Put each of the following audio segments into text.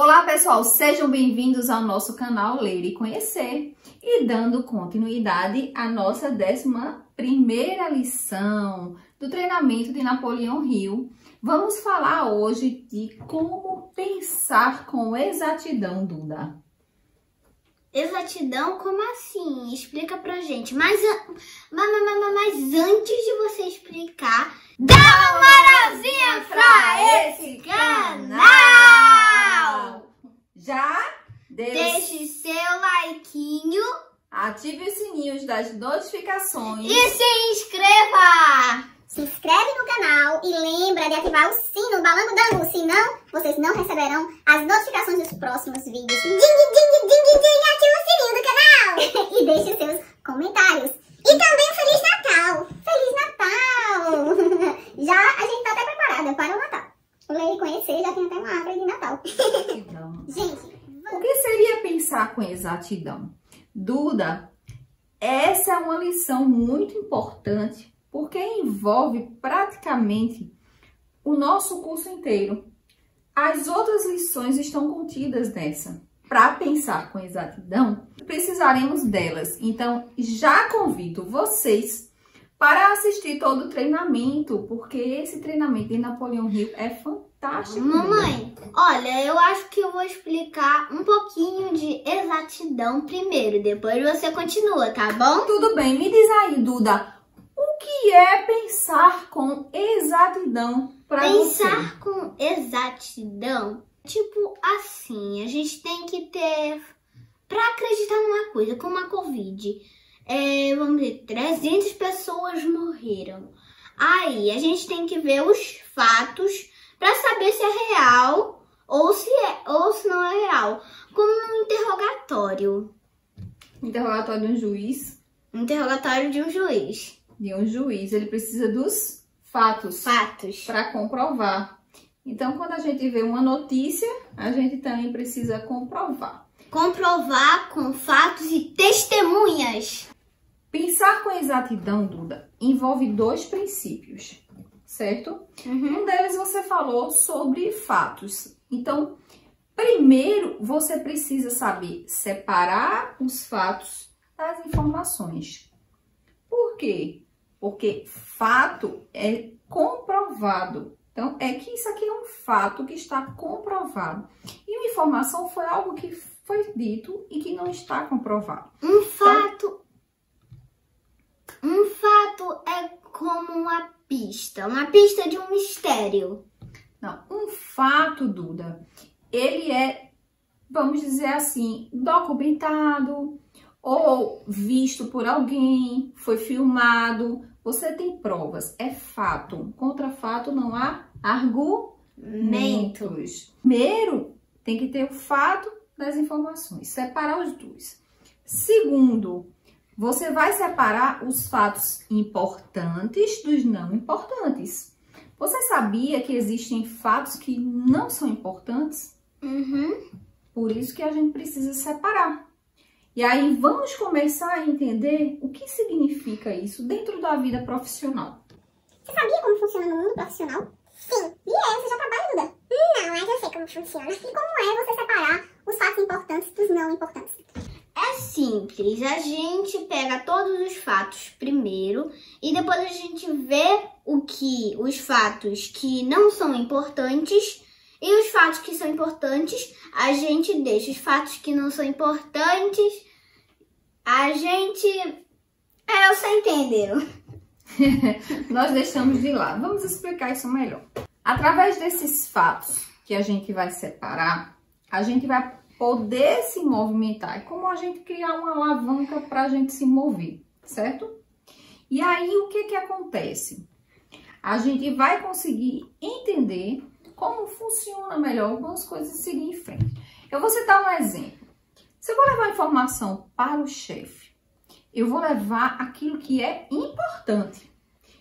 Olá pessoal, sejam bem-vindos ao nosso canal Ler e Conhecer e dando continuidade à nossa 11ª lição do treinamento de Napoleão Hill. Vamos falar hoje de como pensar com exatidão, Duda. Exatidão? Como assim? Explica pra gente. Mas antes de você explicar, dá uma moralzinha pra esse canal! Já? Deixe seu likinho, ative os sininhos das notificações e se inscreva! Se inscreve no canal e lembra de ativar o sino, o balango, senão vocês não receberão as notificações dos próximos vídeos. Ding, ding, ding, ding, ativa o sininho do canal! E deixe seus comentários. E também Feliz Natal! Feliz Natal! Já a gente tá até preparada para o Natal. O Ler e Conhecer já tem até uma árvore de Natal. Gente, o que seria pensar com exatidão? Duda, essa é uma lição muito importante porque envolve praticamente o nosso curso inteiro. As outras lições estão contidas nessa. Para pensar com exatidão, precisaremos delas. Então, já convido vocês para assistir todo o treinamento, porque esse treinamento de Napoleão Hill é fantástico. Mamãe, olha, eu acho que eu vou explicar um pouquinho de exatidão primeiro, depois você continua, tá bom? Tudo bem, me diz aí, Duda, o que é pensar com exatidão para você? Pensar com exatidão, tipo assim, a gente tem que ter, para acreditar numa coisa, como a Covid, vamos dizer, 300 pessoas morreram. Aí, a gente tem que ver os fatos para saber se é real ou se não é real. Como no interrogatório. Interrogatório de um juiz. Interrogatório de um juiz. De um juiz, ele precisa dos fatos. Para comprovar. Então, quando a gente vê uma notícia, a gente também precisa comprovar. Comprovar com fatos e testemunhas. Pensar com exatidão, Duda, envolve dois princípios, certo? Um deles você falou sobre fatos. Então, primeiro você precisa saber separar os fatos das informações. Por quê? Porque fato é comprovado. Então, é que isso aqui é um fato que está comprovado. E uma informação foi algo que foi dito e que não está comprovado. Um fato é como uma pista de um mistério. Não, um fato, Duda, ele é, vamos dizer assim, documentado ou visto por alguém, foi filmado, você tem provas, é fato. Contra fato não há argumentos. Primeiro, tem que ter o fato das informações, separar os dois. Segundo, você vai separar os fatos importantes dos não importantes. Você sabia que existem fatos que não são importantes? Por isso que a gente precisa separar. E aí vamos começar a entender o que significa isso dentro da vida profissional. você sabia como funciona no mundo profissional? Sim. E você já trabalha, Duda? Não, mas eu sei como funciona. E como é você separar os fatos importantes dos não importantes? É simples, a gente pega todos os fatos primeiro e depois a gente vê os fatos que não são importantes e os fatos que são importantes, a gente deixa. Os fatos que não são importantes, a gente... você entendeu? Nós deixamos de lado. Vamos explicar isso melhor. Através desses fatos que a gente vai separar, a gente vai poder se movimentar. É como a gente criar uma alavanca para a gente se mover, certo? E aí, o que acontece? A gente vai conseguir entender como funciona melhor algumas coisas e seguir em frente. Eu vou citar um exemplo. Se eu vou levar informação para o chefe, eu vou levar aquilo que é importante.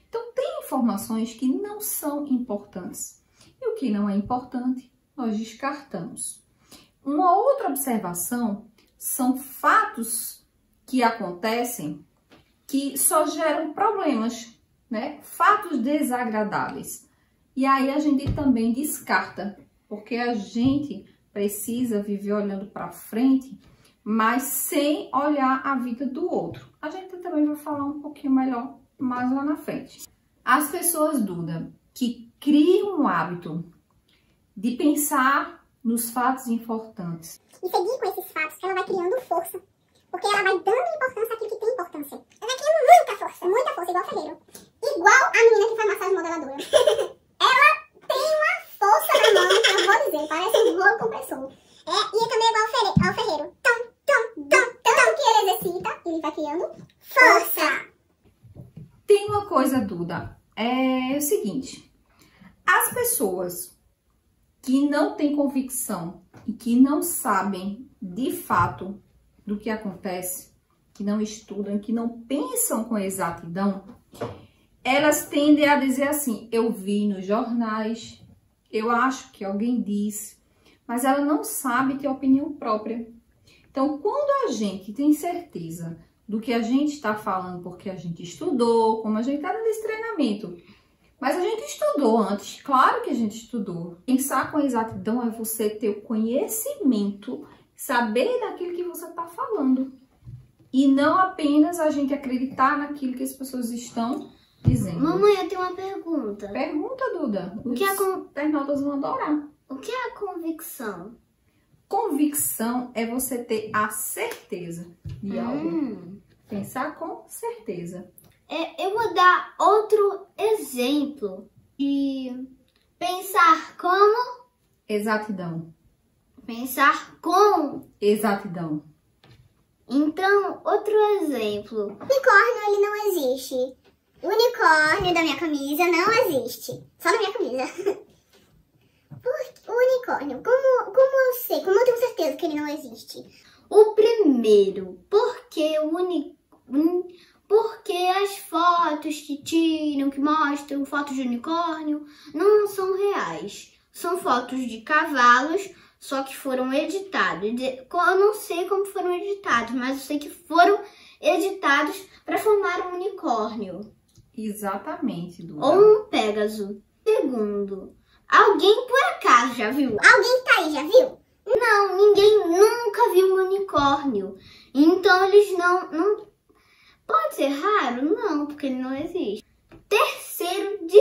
Então, tem informações que não são importantes. E o que não é importante, nós descartamos. Uma outra observação são fatos que acontecem que só geram problemas, né? Fatos desagradáveis. E aí a gente também descarta, porque a gente precisa viver olhando para frente, mas sem olhar a vida do outro. A gente também vai falar um pouquinho melhor mais lá na frente. As pessoas, Duda, que criam um hábito de pensar nos fatos importantes e seguir com esses fatos, ela vai criando força. Porque ela vai dando importância àquilo que tem importância. Ela vai criando muita força, igual o ferreiro. Igual a menina que faz massagem modeladora. Ela tem uma força na mão, que eu vou dizer, parece um rolo compressor. E também igual ao ferreiro. Que ele exercita, ele vai criando força. Tem uma coisa, Duda, é o seguinte. As pessoas que não têm convicção e que não sabem de fato do que acontece, que não estudam, que não pensam com exatidão, elas tendem a dizer assim, eu vi nos jornais, eu acho que alguém disse, mas ela não sabe ter opinião própria. Então, quando a gente tem certeza do que a gente está falando, porque a gente estudou, como a gente está nesse treinamento, mas a gente estudou antes, claro que a gente estudou. Pensar com exatidão é você ter o conhecimento, saber daquilo que você está falando. E não apenas a gente acreditar naquilo que as pessoas estão dizendo. Mamãe, eu tenho uma pergunta. Pergunta, Duda. O que os internautas vão adorar. O que é a convicção? Convicção é você ter a certeza de algo. Pensar com certeza. Eu vou dar outro exemplo de pensar como... Exatidão. Pensar com... Exatidão. Então, outro exemplo. Unicórnio, ele não existe. O unicórnio da minha camisa não existe. Só na minha camisa. O unicórnio, como eu sei, como eu tenho certeza que ele não existe? O primeiro, porque as fotos que tiram, que mostram fotos de unicórnio, não são reais. São fotos de cavalos, só que foram editados. Eu não sei como foram editados, mas eu sei que foram editados para formar um unicórnio. Exatamente, Duda. Ou um pégaso. Segundo, alguém por acaso já viu? Alguém que tá aí já viu? Não, ninguém nunca viu um unicórnio. Então eles não... Pode ser raro? Não, porque ele não existe. Terceiro de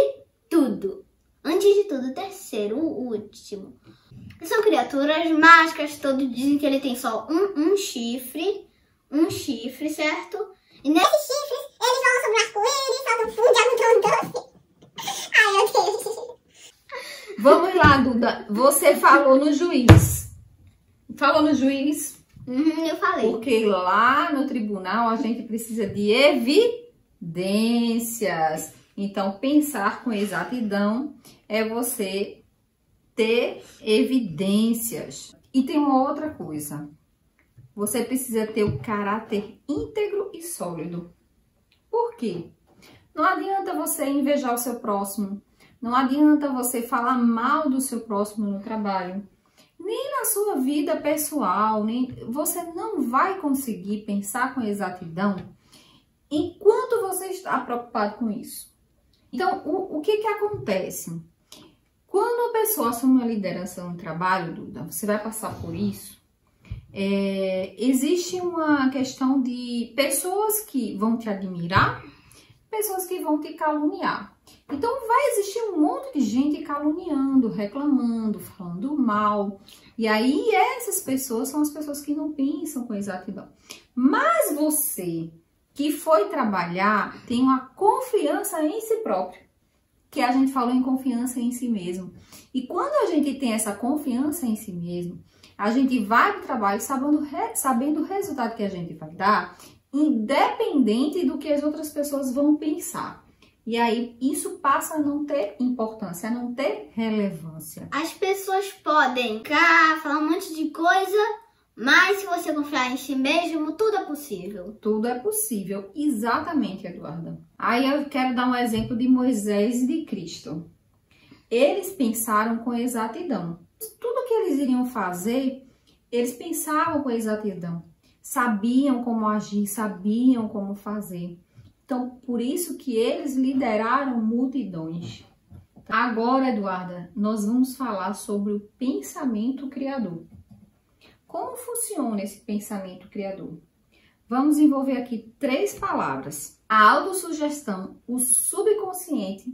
tudo. Antes de tudo, terceiro, o último. São criaturas mágicas, todos dizem que ele tem só um chifre, certo? E nesses chifres, eles vão sobre as coelhos, soltam fundo de algodão doce. Ai, meu Deus. Vamos lá, Duda. Você falou no juiz. Falou no juiz? Eu falei. Porque lá no tribunal a gente precisa de evidências. Então, pensar com exatidão é você ter evidências. E tem uma outra coisa. Você precisa ter o caráter íntegro e sólido. Por quê? Não adianta você invejar o seu próximo. Não adianta você falar mal do seu próximo no trabalho. Nem na sua vida pessoal. Você não vai conseguir pensar com exatidão enquanto você está preocupado com isso. Então, o que acontece? Quando a pessoa assume uma liderança no trabalho, Duda, você vai passar por isso. Existe uma questão de pessoas que vão te admirar, pessoas que vão te caluniar. Então, vai existir um monte de gente caluniando, reclamando, falando mal. E aí, essas pessoas são as pessoas que não pensam com exatidão. Mas você que foi trabalhar tem uma confiança em si próprio, que a gente falou em confiança em si mesmo. E quando a gente tem essa confiança em si mesmo, a gente vai para o trabalho sabendo o resultado que a gente vai dar, independente do que as outras pessoas vão pensar. E aí, isso passa a não ter importância, a não ter relevância. As pessoas podem falar um monte de coisa, mas se você confiar em si mesmo, tudo é possível. Tudo é possível, exatamente, Eduarda. Aí eu quero dar um exemplo de Moisés e de Cristo. Eles pensaram com exatidão. Tudo que eles iriam fazer, eles pensavam com exatidão. Sabiam como agir, sabiam como fazer. Então, por isso que eles lideraram multidões. Agora, Eduarda, nós vamos falar sobre o pensamento criador. Como funciona esse pensamento criador? Vamos envolver aqui 3 palavras: a autossugestão, o subconsciente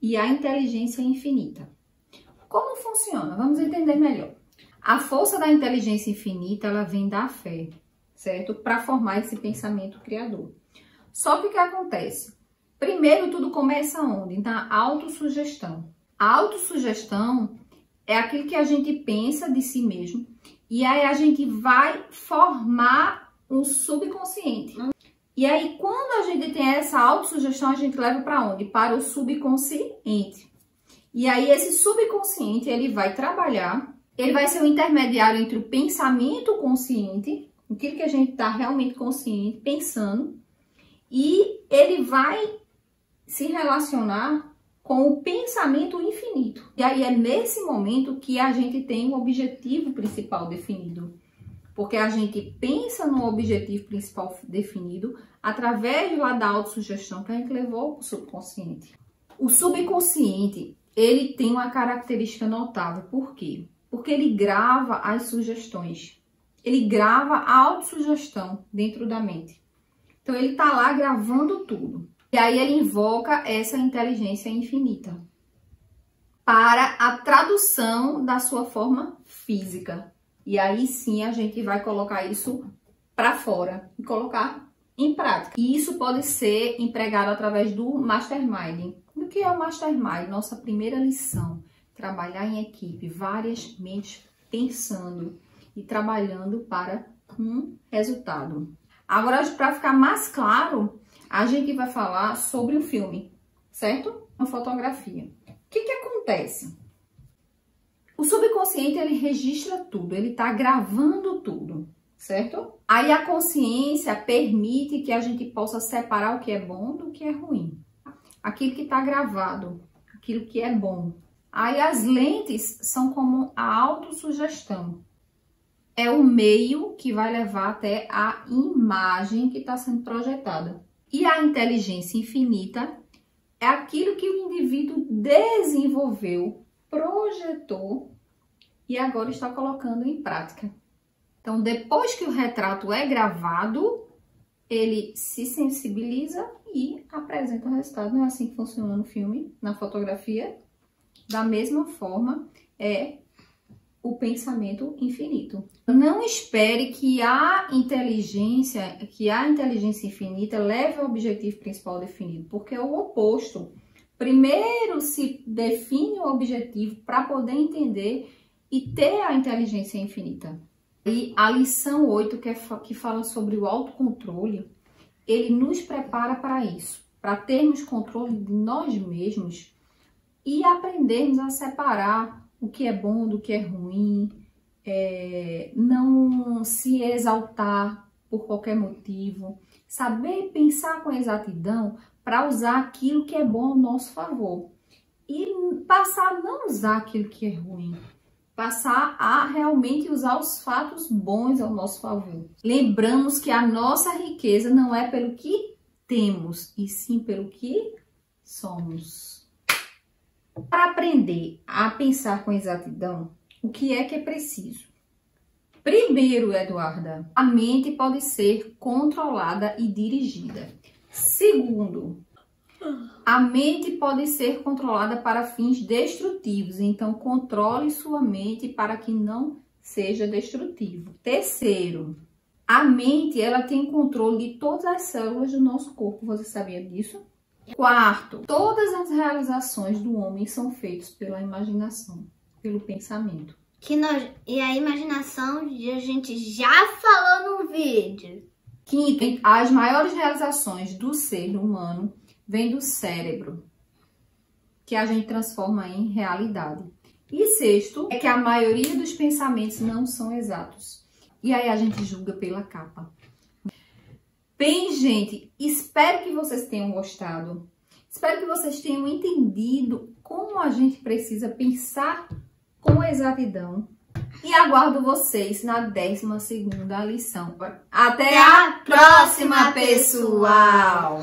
e a inteligência infinita. Como funciona? Vamos entender melhor. A força da inteligência infinita, ela vem da fé, certo? Para formar esse pensamento criador. Só que o que acontece? Primeiro, tudo começa onde? Na autossugestão. A autossugestão é aquilo que a gente pensa de si mesmo e aí a gente vai formar um subconsciente. E aí, quando a gente tem essa autossugestão, a gente leva para onde? Para o subconsciente. E aí, esse subconsciente, ele vai trabalhar, ele vai ser o intermediário entre o pensamento consciente, aquilo que a gente está realmente consciente, pensando, e ele vai se relacionar com o pensamento infinito. E aí, é nesse momento que a gente tem o objetivo principal definido. Porque a gente pensa no objetivo principal definido através lá da autossugestão que a gente levou para o subconsciente. O subconsciente, ele tem uma característica notável. Por quê? Porque ele grava as sugestões. Ele grava a autossugestão dentro da mente. Então, ele está lá gravando tudo. E aí, ele invoca essa inteligência infinita para a tradução da sua forma física. E aí sim a gente vai colocar isso para fora e colocar em prática. E isso pode ser empregado através do Mastermind. O que é o Mastermind? Nossa primeira lição: trabalhar em equipe, várias mentes pensando e trabalhando para um resultado. Agora, para ficar mais claro, a gente vai falar sobre o filme, certo? Uma fotografia. O que acontece? O subconsciente, ele registra tudo, ele está gravando tudo, certo? Aí a consciência permite que a gente possa separar o que é bom do que é ruim. Aquilo que está gravado, aquilo que é bom. Aí as lentes são como a autossugestão. É o meio que vai levar até a imagem que está sendo projetada. E a inteligência infinita é aquilo que o indivíduo desenvolveu, projetou e agora está colocando em prática. Então, depois que o retrato é gravado, ele se sensibiliza e apresenta o resultado. Não é assim que funciona no filme, na fotografia? Da mesma forma, é o pensamento infinito. Não espere que a inteligência infinita leve ao objetivo principal definido, porque é o oposto. Primeiro se define o objetivo para poder entender e ter a inteligência infinita. E a lição 8, que fala sobre o autocontrole, ele nos prepara para isso, para termos controle de nós mesmos e aprendermos a separar o que é bom do que é ruim, não se exaltar por qualquer motivo, saber pensar com exatidão para usar aquilo que é bom ao nosso favor e passar a não usar aquilo que é ruim, passar a realmente usar os fatos bons ao nosso favor. Lembramos que a nossa riqueza não é pelo que temos, e sim pelo que somos. Para aprender a pensar com exatidão, o que é preciso? Primeiro, Eduarda, a mente pode ser controlada e dirigida. Segundo, a mente pode ser controlada para fins destrutivos, então controle sua mente para que não seja destrutivo. Terceiro, a mente ela tem controle de todas as células do nosso corpo, você sabia disso? Quarto, todas as realizações do homem são feitas pela imaginação, pelo pensamento. E a imaginação a gente já falou no vídeo. Quinto, as maiores realizações do ser humano vêm do cérebro, que a gente transforma em realidade. E sexto, é que a maioria dos pensamentos não são exatos. E aí a gente julga pela capa. Bem, gente, espero que vocês tenham gostado. Espero que vocês tenham entendido como a gente precisa pensar com exatidão. E aguardo vocês na 12ª lição. Até a próxima, pessoal!